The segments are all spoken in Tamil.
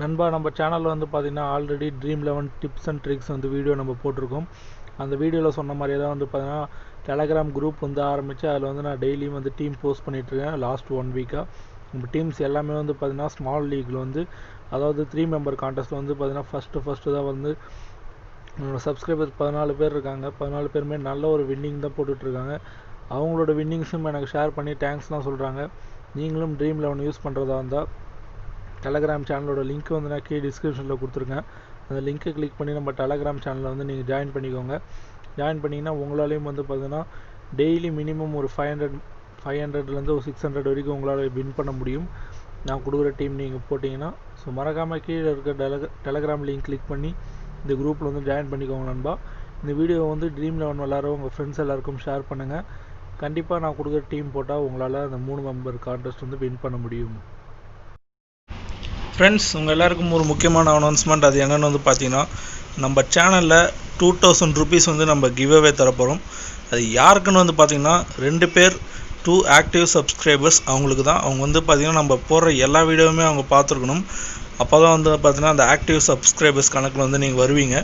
நண்பா நம்ம சேனலில் வந்து பார்த்திங்கன்னா already dream 11 tips and tricks வந்து வீடியோ நம்ம போட்டிருக்கோம். அந்த வீடியோவில் சொன்ன மாதிரியே தான் வந்து பார்த்திங்கன்னா டெலகிராம் குரூப் வந்து ஆரம்பித்து அதில் வந்து நான் டெய்லியும் வந்து டீம் போஸ்ட் பண்ணிகிட்ருக்கேன். லாஸ்ட் 1 வீக்காக நம்ம டீம்ஸ் எல்லாமே வந்து பார்த்திங்கன்னா ஸ்மால் லீக்கில் வந்து அதாவது 3 மெம்பர் கான்டெஸ்ட்டில் வந்து பார்த்திங்கன்னா ஃபஸ்ட்டு தான் வந்து சப்ஸ்கிரைபர்ஸ் 14 பேர் இருக்காங்க. 14 பேருமே நல்ல ஒரு வின்னிங் தான் போட்டுட்ருக்காங்க. அவங்களோட வின்னிங்ஸும் எனக்கு ஷேர் பண்ணி தேங்க்ஸ்லாம் சொல்கிறாங்க. நீங்களும் ட்ரீம் 11 யூஸ் பண்ணுறதா இருந்தால் டெலகிராம் சேனலோட லிங்க் வந்து நான் கீழே டிஸ்கிரிப்ஷனில் கொடுத்துருக்கேன். அந்த லிங்க்கை கிளிக் பண்ணி நம்ம டெலகிராம் சேனலில் வந்து நீங்கள் ஜாயின் பண்ணிக்கோங்க. ஜாயின் பண்ணிங்கன்னா உங்களாலேயும் வந்து பார்த்தீங்கன்னா டெய்லி மினிமம் ஒரு 500லேருந்து ஒரு 600 வரைக்கும் உங்களால் வின் பண்ண முடியும். நான் கொடுக்குற டீம் நீங்கள் போட்டிங்கன்னா. ஸோ மறக்காமல் கீழே இருக்க டெலகிராம் லிங்க் கிளிக் பண்ணி இந்த குரூப்பில் வந்து ஜாயின் பண்ணிக்கோங்க நண்பா. இந்த வீடியோவை வந்து ட்ரீம் 11 விளாட்றவங்க உங்கள் ஃப்ரெண்ட்ஸ் எல்லாருக்கும் ஷேர் பண்ணுங்கள். கண்டிப்பாக நான் கொடுக்குற டீம் போட்டால் உங்களால் அந்த 3 மெம்பர் கான்டெஸ்ட் வந்து வின் பண்ண முடியும். ஃப்ரெண்ட்ஸ், உங்கள் எல்லாருக்கும் ஒரு முக்கியமான அனௌன்ஸ்மெண்ட். அது என்னென்னு வந்து பார்த்தீங்கன்னா, நம்ம சேனலில் 2000 ருபீஸ் வந்து நம்ம கிவ்அவே தரப்போகிறோம். அது யாருக்குன்னு வந்து பார்த்திங்கன்னா 2 பேர் 2 ஆக்டிவ் சப்ஸ்கிரைபர்ஸ் அவங்களுக்கு தான். அவங்க வந்து பார்த்திங்கன்னா நம்ம போடுற எல்லா வீடியோவுமே அவங்க பார்த்துருக்கணும். அப்போ தான் வந்து பார்த்திங்கன்னா அந்த ஆக்டிவ் சப்ஸ்கிரைபர்ஸ் கணக்கில் வந்து நீங்கள் வருவீங்க.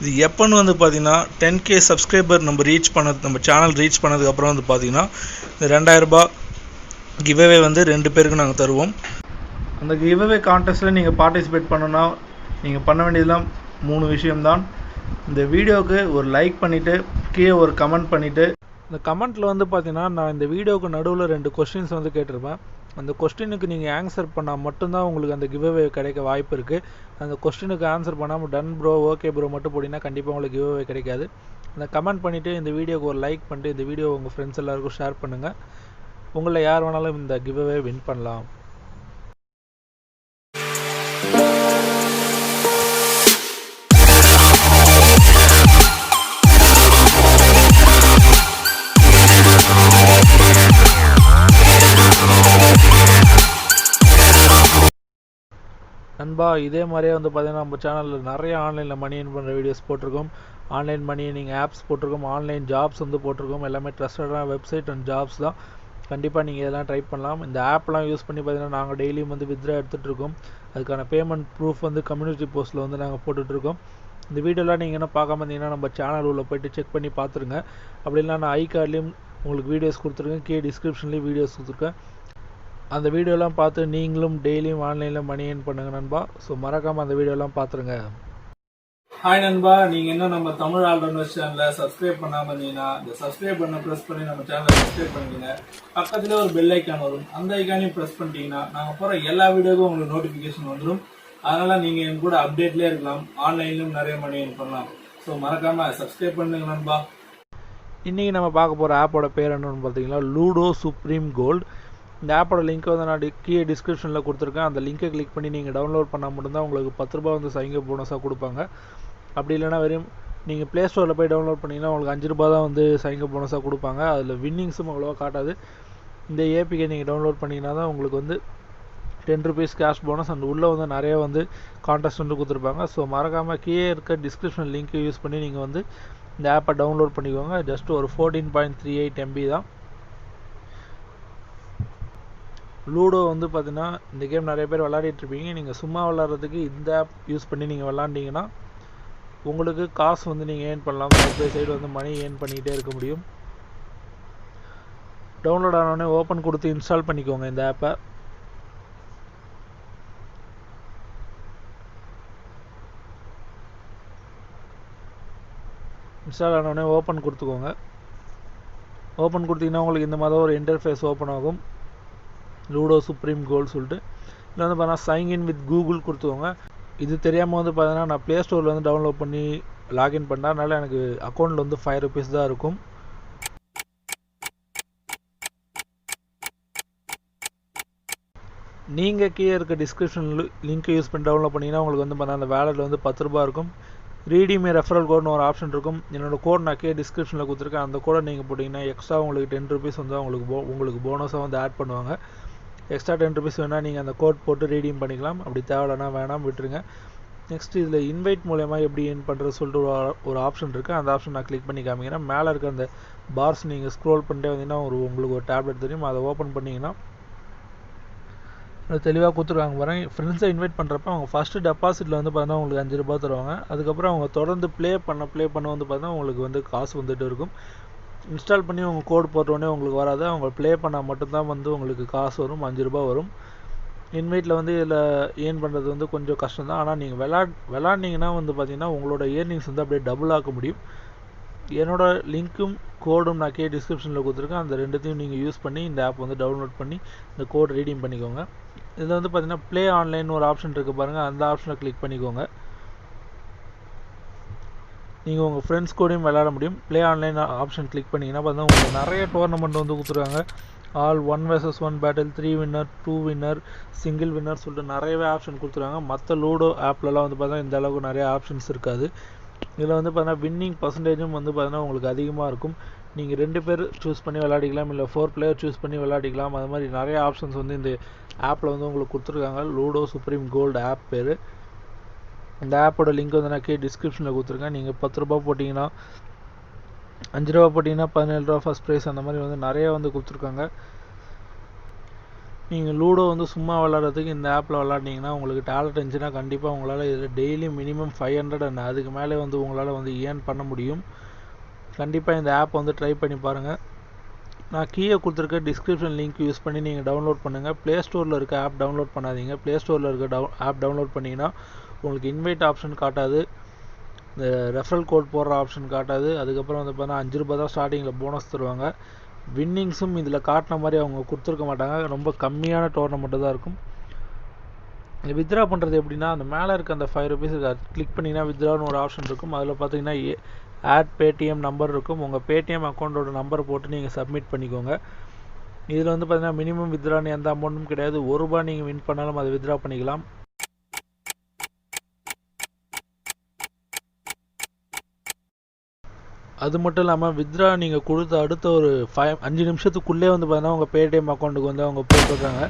இது எப்போன்னு வந்து பார்த்திங்கன்னா 10K சப்ஸ்கிரைபர் நம்ம சேனல் ரீச் பண்ணதுக்கப்புறம் வந்து பார்த்திங்கன்னா இந்த 2000 ரூபாய் கிவ்அவே வந்து 2 பேருக்கு நாங்கள் தருவோம். அந்த கிவ்அவே கான்டெஸ்ட்டில் நீங்கள் பார்ட்டிசிபேட் பண்ணணுன்னா நீங்கள் பண்ண வேண்டியதெல்லாம் 3 விஷயம்தான். இந்த வீடியோவுக்கு ஒரு லைக் பண்ணிவிட்டு கீழே ஒரு கமெண்ட் பண்ணிவிட்டு, இந்த கமெண்ட்டில் வந்து பார்த்தீங்கன்னா நான் இந்த வீடியோவுக்கு நடுவில் 2 கொஸ்டின்ஸ் வந்து கேட்டிருப்பேன். அந்த கொஸ்டினுக்கு நீங்கள் ஆன்சர் பண்ணால் மட்டும்தான் உங்களுக்கு அந்த கிவ்அவே கிடைக்க வாய்ப்பு இருக்குது. அந்த கொஸ்டினுக்கு ஆன்சர் பண்ணாமல் டன் ப்ரோ ஓகே ப்ரோ மட்டும் போட்டிங்கன்னா கண்டிப்பாக உங்களுக்கு கிவ்அவே கிடைக்காது. அந்த கமெண்ட் பண்ணிவிட்டு இந்த வீடியோவுக்கு ஒரு லைக் பண்ணிட்டு இந்த வீடியோ உங்கள் ஃப்ரெண்ட்ஸ் எல்லாருக்கும் ஷேர் பண்ணுங்கள். உங்களில் யார் வேணாலும் இந்த கிவ்அவே வின் பண்ணலாம். நண்பா, இதே மாதிரியே வந்து பார்த்தீங்கன்னா நம்ம சேனலில் நிறைய ஆன்லைனில் மணி ஏர்ன் பண்ணுற வீடியோஸ் போட்டிருக்கோம். ஆன்லைன் மணி நீங்கள் ஆப்ஸ் போட்டிருக்கோம், ஆன்லைன் ஜாப்ஸ் வந்து போட்டிருக்கோம். எல்லாமே ட்ரஸ்டடான வெப்சைட் அண்ட் ஜாப்ஸ் தான். கண்டிப்பாக நீங்கள் இதெல்லாம் ட்ரை பண்ணலாம். இந்த ஆப்லாம் யூஸ் பண்ணி பார்த்தீங்கன்னா நாங்கள் டெய்லியும் வந்து வித்ரா எடுத்துகிட்ருக்கோம். அதுக்கான பேமெண்ட் ப்ரூஃப் வந்து கம்யூனிட்டி போஸ்ட்டில் வந்து நாங்கள் போட்டுட்ருக்கோம். இந்த வீடியோலாம் நீங்கள் என்ன பார்க்காம இருந்தீங்கன்னா நம்ம சேனல் உள்ள போய்ட்டு செக் பண்ணி பார்த்துருங்க. அப்படி இல்லைனா நான் ஐ கார்ட்லேயும் உங்களுக்கு வீடியோஸ் கொடுத்துருக்கேன், கீழே டிஸ்கிரிப்ஷன்லேயும் வீடியோஸ் கொடுத்துருக்கேன். அந்த வீடியோலாம் பார்த்து நீங்களும் டெய்லியும் ஆன்லைனில் மணி ஏர்ன் பண்ணுங்கள் நண்பா. ஸோ மறக்காமல் அந்த வீடியோலாம் பார்த்துருங்க. ஹாய் நண்பா, நீங்கள் இன்னும் நம்ம தமிழ் ஆல்ரவுண்டர்ஸ் சேனலில் சப்ஸ்கிரைப் பண்ணாமல் இருந்தீங்கன்னா இந்த சப்ஸ்கிரைப் பண்ண ப்ரெஸ் பண்ணி நம்ம சேனலை சப்ஸ்கிரைப் பண்ணிடுங்க. பக்கத்தில் ஒரு பெல் ஐக்கான் வரும், அந்த ஐக்கானையும் ப்ரெஸ் பண்ணிட்டீங்கன்னா நாங்கள் போகிற எல்லா வீடியோக்கும் உங்களுக்கு நோட்டிஃபிகேஷன் வந்துடும். அதனால் நீங்கள் என் கூட அப்டேட்லேயே இருக்கலாம், ஆன்லைன்லையும் நிறைய மணி ஏர்ன் பண்ணலாம். ஸோ மறக்காமல் சப்ஸ்கிரைப் பண்ணுங்க நண்பா. இன்றைக்கி நம்ம பார்க்க போகிற ஆப்போட பேர் என்னன்னு பார்த்தீங்கன்னா லூடோ சுப்ரீம் கோல்டு. இந்த ஆப்போட லிங்க் வந்து நான் கீழே டிஸ்கிரிப்ஷனில் கொடுத்துருக்கேன். அந்த லிங்கை கிளிக் பண்ணி நீங்கள் டவுன்லோட் பண்ணால் மட்டும்தான் உங்களுக்கு 10 ரூபா வந்து சைன் அப் போனஸாக கொடுப்பாங்க. அப்படி இல்லைனா வெறும் நீங்கள் ப்ளே ஸ்டோரில் போய் டவுன்லோட் பண்ணிங்கன்னா உங்களுக்கு 5 ரூபா தான் வந்து சைன் அப் போனஸாக கொடுப்பாங்க. அதில் வின்னிங்ஸும் அவ்வளோவா காட்டாது. இந்த ஏபிகே நீங்கள் டவுன்லோட் பண்ணிங்கன்னா தான் உங்களுக்கு வந்து 10 ருபீஸ் கேஷ் போனஸ் அண்ட் உள்ளே வந்து நிறைய வந்து கான்டெஸ்ட் வந்து கொடுத்துருப்பாங்க. ஸோ மறக்காமல் கீழே இருக்க டிஸ்கிரிப்ஷன் லிங்க்கை யூஸ் பண்ணி நீங்கள் வந்து இந்த ஆப்பை டவுன்லோட் பண்ணிக்கோங்க. ஜஸ்ட் ஒரு 14.38 MB தான். லூடோ வந்து பார்த்தீங்கன்னா இந்த கேம் நிறைய பேர் விளையாடிட்டுருப்பீங்க. நீங்கள் சும்மா விளாட்றதுக்கு இந்த ஆப் யூஸ் பண்ணி நீங்கள் விளாண்டிங்கன்னா உங்களுக்கு காசு வந்து நீங்கள் ஏர்ன் பண்ணலாம். சைட் பை சைடு வந்து மணி ஏர்ன் பண்ணிக்கிட்டே இருக்க முடியும். டவுன்லோட் ஆனோடனே ஓப்பன் கொடுத்து இன்ஸ்டால் பண்ணிக்கோங்க இந்த ஆப்பை. இன்ஸ்டால் ஆனோடனே ஓப்பன் கொடுத்துக்கோங்க. ஓப்பன் கொடுத்தீங்கன்னா உங்களுக்கு இந்த மாதிரி ஒரு இன்டர்ஃபேஸ் ஓப்பன் ஆகும், லூடோ சுப்ரீம் கோல்டு சொல்லிட்டு. இதில் வந்து பார்த்தீங்கன்னா சைன்இன் வித் கூகுள் கொடுத்துக்கோங்க. இது தெரியாமல் வந்து பார்த்தீங்கன்னா நான் ப்ளே ஸ்டோரில் வந்து டவுன்லோட் பண்ணி லாகின் பண்ணேன். அதனால் எனக்கு அக்கௌண்ட்டில் வந்து 5 ருபீஸ் தான் இருக்கும். நீங்கள் கீழே இருக்க டிஸ்கிரிப்ஷன் லிங்க்கை யூஸ் பண்ணி டவுன்லோட் பண்ணிங்கன்னா உங்களுக்கு வந்து பார்த்தீங்கன்னா அந்த வேலெட்டில் வந்து 10 ரூபா இருக்கும். ரீடீம் ரெஃபரல் கோட்னு ஒரு ஆப்ஷன் இருக்கும். என்னோடய கோட் நான் கீழே டிஸ்கிரிப்ஷனில் கொடுத்துருக்கேன். அந்த கோடை நீங்கள் போட்டிங்கன்னா எக்ஸ்ட்ரா உங்களுக்கு 10 ருபீஸ் வந்து உங்களுக்கு போனஸாக வந்து ஆட் பண்ணுவாங்க. எக்ஸ்ட்ரா 10 ருபீஸ் வேணால் நீங்கள் அந்த கோட் போட்டு ரீடீம் பண்ணிக்கலாம். அப்படி தேவையில்லைனா வேணாம் விட்டுருங்க. நெக்ஸ்ட் இதில் இன்வைட் மூலயமா எப்படி ஏர்ன் பண்ணுறது சொல்லிட்டு ஒரு ஆப்ஷன் இருக்குது. அந்த ஆப்ஷன் நான் கிளிக் பண்ணி காமிக்கிறேன். மேலே இருக்க அந்த பார்ஸ் நீங்கள் ஸ்க்ரோல் பண்ணிட்டே வந்தீங்கன்னா உங்களுக்கு ஒரு டேப்லெட் தெரியும். அதை ஓப்பன் பண்ணிங்கன்னா தெளிவாக கொடுத்துருக்காங்க பாருங்க. ஃப்ரெண்ட்ஸை இன்வைட் பண்ணுறப்ப அவங்க ஃபஸ்ட்டு டெபாசிட்டில் வந்து பார்த்தீங்கன்னா உங்களுக்கு 5 ரூபா தருவாங்க. அதுக்கப்புறம் அவங்க தொடர்ந்து ப்ளே பண்ண வந்து பார்த்தீங்கன்னா உங்களுக்கு வந்து காசு வந்துட்டு இருக்கும். இன்ஸ்டால் பண்ணி உங்கள் கோடு போட்டோடனே உங்களுக்கு வராது. அவங்க ப்ளே பண்ணால் மட்டும்தான் வந்து உங்களுக்கு காசு வரும், 5 ரூபா வரும். இன்வைட்டில் வந்து இதில் ஏர்ன் பண்ணுறது வந்து கொஞ்சம் கஷ்டம் தான். ஆனால் நீங்கள் விளாட்னீங்கன்னா வந்து பார்த்தீங்கன்னா உங்களோட ஏர்னிங்ஸ் வந்து அப்படியே டபுள் ஆக்க முடியும். என்னோட லிங்க்கும் கோடும் நான் டிஸ்கிரிப்ஷனில் கொடுத்துருக்கேன். அந்த ரெண்டுத்தையும் நீங்கள் யூஸ் பண்ணி இந்த ஆப் வந்து டவுன்லோட் பண்ணி இந்த கோட் ரீடீம் பண்ணிக்கோங்க. இதில் வந்து பார்த்தீங்கன்னா ப்ளே ஆன்லைன் ஒரு ஆப்ஷன் இருக்குது பாருங்கள், அந்த ஆப்ஷனை கிளிக் பண்ணிக்கோங்க. நீங்கள் உங்கள் ஃப்ரெண்ட்ஸ் கூடயும் விளையாட முடியும். ப்ளே ஆன்லைன் ஆப்ஷன் கிளிக் பண்ணிங்கன்னா பார்த்தீங்கன்னா உங்களுக்கு நிறைய டோர்னமெண்ட் வந்து கொடுத்துருக்காங்க. All 1 vs 1 battle, 3 winner, 2 winner, single winner சொல்லிட்டு நிறையவே ஆப்ஷன் கொடுத்துருக்காங்க. மற்ற லூடோ ஆப்லலாம் வந்து பார்த்தீங்கன்னா இந்த அளவுக்கு நிறைய ஆப்ஷன்ஸ் இருக்காது. இதில் வந்து பார்த்தீங்கன்னா வின்னிங் பர்சன்டேஜும் வந்து பார்த்தீங்கன்னா உங்களுக்கு அதிகமாக இருக்கும். நீங்கள் 2 பேர் சூஸ் பண்ணி விளையாடிக்கலாம், இல்லை 4 பிளேயர் சூஸ் பண்ணி விளையாடிக்கலாம். அது மாதிரி நிறைய ஆப்ஷன்ஸ் வந்து இந்த ஆப்பில் வந்து உங்களுக்கு கொடுத்துருக்காங்க. லூடோ சுப்ரீம் கோல்டு ஆப் பேர். இந்த ஆப்போட லிங்க் வந்து நான் டிஸ்கிரிப்ஷனில் கொடுத்துருக்கேன். நீங்கள் 10 ரூபா போட்டிங்கன்னா, 5 ரூபா போட்டிங்கன்னா 17 ரூபா ஃபஸ்ட் ப்ரைஸ், அந்த மாதிரி வந்து நிறைய வந்து கொடுத்துருக்காங்க. நீங்கள் லூடோ வந்து சும்மா விளாட்றதுக்கு இந்த ஆப்பில் விளாட்னீங்கன்னா உங்களுக்கு டேலண்ட் இருந்துச்சுன்னா கண்டிப்பாக உங்களால் இதில் டெய்லி மினிமம் 500 அண்ட் அதுக்கு மேலே வந்து உங்களால் வந்து ஏர்ன் பண்ண முடியும். கண்டிப்பாக இந்த ஆப் வந்து ட்ரை பண்ணி பாருங்கள். நான் கீழே கொடுத்துருக்க டிஸ்கிரிப்ஷன் லிங்க் யூஸ் பண்ணி நீங்கள் டவுன்லோட் பண்ணுங்கள். ப்ளே ஸ்டோரில் இருக்க ஆப் டவுன்லோட் பண்ணாதீங்க. ப்ளே ஸ்டோரில் இருக்க ஆப் டவுன்லோட் பண்ணிங்கன்னா உங்களுக்கு இன்வைட் ஆப்ஷன் காட்டாது, இந்த ரெஃபரல் கோட் போடுற ஆப்ஷன் காட்டாது. அதுக்கப்புறம் வந்து பார்த்தீங்கன்னா 5 ரூபா தான் ஸ்டார்டிங்கில் போனஸ் தருவாங்க. வின்னிங்ஸும் இதில் காட்டின மாதிரி அவங்க கொடுத்துருக்க மாட்டாங்க. ரொம்ப கம்மியான டோர்னமெண்ட்டு தான் இருக்கும். வித்ரா பண்ணுறது எப்படின்னா, அந்த மேலே இருக்க அந்த 5 ருபீஸ் கிளிக் பண்ணிங்கன்னா வித்ரான்னு ஒரு ஆப்ஷன் இருக்கும். அதில் பார்த்தீங்கன்னா ஆட் பேடிஎம் நம்பர் இருக்கும். உங்கள் பேடிஎம் அக்கௌண்ட்டோட நம்பர் போட்டு நீங்கள் சப்மிட் பண்ணிக்கோங்க. இதில் வந்து பார்த்தீங்கன்னா மினிமம் வித்ரான்னு எந்த அமௌண்ட்டும் கிடையாது. 1 ரூபா நீங்கள் வின் பண்ணாலும் அதை வித்ரா பண்ணிக்கலாம். அது மட்டும் இல்லாமல் வித்ரா நீங்கள் கொடுத்த அடுத்த ஒரு 5 நிமிஷத்துக்குள்ளே வந்து பார்த்தீங்கன்னா உங்கள் பேடிஎம் அக்கௌண்ட்டுக்கு வந்து அவங்க போட்டுடுறாங்க.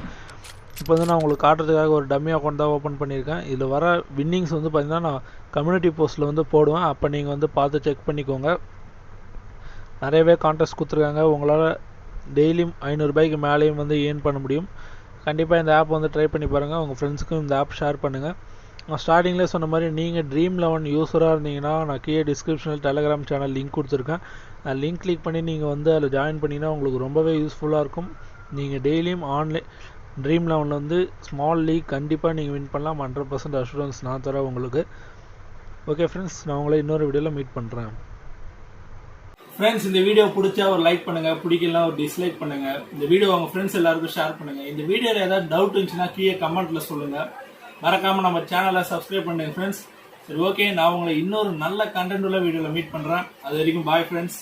இப்போ வந்து நான் உங்களுக்கு காட்டுறதுக்காக ஒரு டம்மி அக்கௌண்ட் தான் ஓப்பன் பண்ணியிருக்கேன். இதில் வர வின்னிங்ஸ் வந்து பார்த்தீங்கன்னா நான் கம்யூனிட்டி போஸ்ட்டில் வந்து போடுவேன். அப்போ நீங்கள் வந்து பார்த்து செக் பண்ணிக்கோங்க. நிறையவே கான்டெஸ்ட் கொடுத்துருக்காங்க. உங்களால் டெய்லியும் 500 ரூபாய்க்கு மேலேயும் வந்து ஏர்ன் பண்ண முடியும். கண்டிப்பாக இந்த ஆப் வந்து ட்ரை பண்ணி பாருங்கள். உங்கள் ஃப்ரெண்ட்ஸுக்கும் இந்த ஆப் ஷேர் பண்ணுங்கள். நான் ஸ்டார்டிங்லேயே சொன்ன மாதிரி நீங்கள் ட்ரீம் 11 யூஸராக இருந்தீங்கன்னா நான் கீழே டிஸ்கிரிப்ஷனில் டெலகிராம் சேனல் லிங்க் கொடுத்துருக்கேன். நான் லிங்க் கிளிக் பண்ணி நீங்கள் வந்து அதில் ஜாயின் பண்ணிங்கன்னா உங்களுக்கு ரொம்பவே யூஸ்ஃபுல்லாக இருக்கும். நீங்கள் டெய்லியும் ஆன்லைன் ட்ரீம் 11 வந்து ஸ்மால் லீக் கண்டிப்பாக நீங்கள் வின் பண்ணலாம். 100% அஷூரன்ஸ் நான் தரேன் உங்களுக்கு. ஓகே ஃப்ரெண்ட்ஸ், நான் உங்களை இன்னொரு வீடியோவில் மீட் பண்ணுறேன். ஃப்ரெண்ட்ஸ், இந்த வீடியோ பிடிச்சா ஒரு லைக் பண்ணுங்க, பிடிக்கலாம் ஒரு டிஸ்லைக் பண்ணுங்க. இந்த வீடியோ உங்க ஃப்ரெண்ட்ஸ் எல்லாருக்கும் ஷேர் பண்ணுங்க. இந்த வீடியோல ஏதாவது டவுட் இருந்துச்சுன்னா கீழே கமெண்ட்ல சொல்லுங்க. மறக்காம நம்ம சேனலை சப்ஸ்கிரைப் பண்ணுங்க ஃப்ரெண்ட்ஸ். சரி, ஓகே, நான் உங்களை இன்னொரு நல்ல கண்டென்ட் உள்ள வீடியோல மீட் பண்றேன். அது வரைக்கும் பாய் ஃப்ரெண்ட்ஸ்.